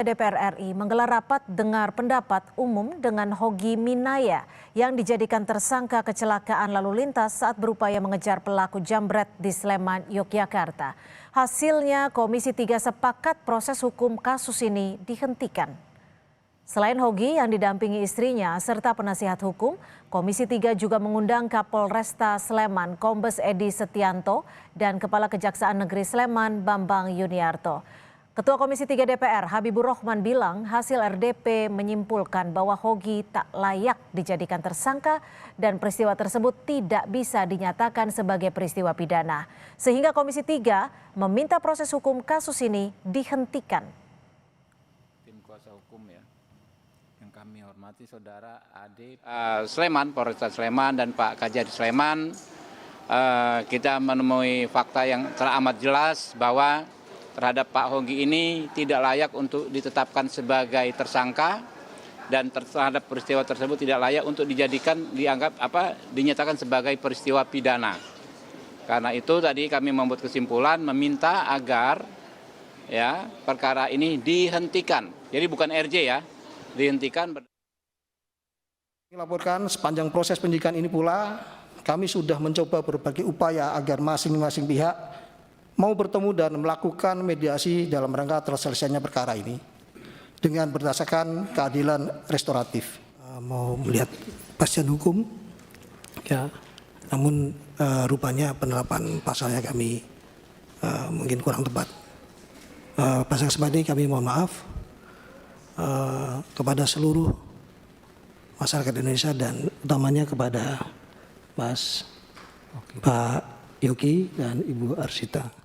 DPR RI menggelar rapat dengar pendapat umum dengan Hogi Minaya yang dijadikan tersangka kecelakaan lalu lintas saat berupaya mengejar pelaku jambret di Sleman, Yogyakarta. Hasilnya Komisi 3 sepakat proses hukum kasus ini dihentikan. Selain Hogi yang didampingi istrinya serta penasihat hukum, Komisi 3 juga mengundang Kapolresta Sleman Kombes Edi Setianto dan Kepala Kejaksaan Negeri Sleman Bambang Yuniarto. Ketua Komisi 3 DPR Habibur Rahman bilang hasil RDP menyimpulkan bahwa Hogi tak layak dijadikan tersangka dan peristiwa tersebut tidak bisa dinyatakan sebagai peristiwa pidana. Sehingga Komisi 3 meminta proses hukum kasus ini dihentikan. Tim kuasa hukum ya, yang kami hormati Saudara Ade Sleman, Polresta Sleman dan Pak Kajari Sleman, kita menemui fakta yang teramat jelas bahwa terhadap Pak Hogi ini tidak layak untuk ditetapkan sebagai tersangka dan terhadap peristiwa tersebut tidak layak untuk dinyatakan sebagai peristiwa pidana. Karena itu tadi kami membuat kesimpulan meminta agar ya perkara ini dihentikan. Jadi bukan RJ ya, dihentikan. Dilaporkan sepanjang proses penyidikan ini pula kami sudah mencoba berbagai upaya agar masing-masing pihak mau bertemu dan melakukan mediasi dalam rangka terselesainya perkara ini dengan berdasarkan keadilan restoratif. Mau melihat kepastian hukum, ya, namun rupanya penerapan pasalnya kami mungkin kurang tepat. Pada kesempatan ini kami mohon maaf kepada seluruh masyarakat Indonesia dan utamanya kepada Pak Yogi dan Ibu Arsita.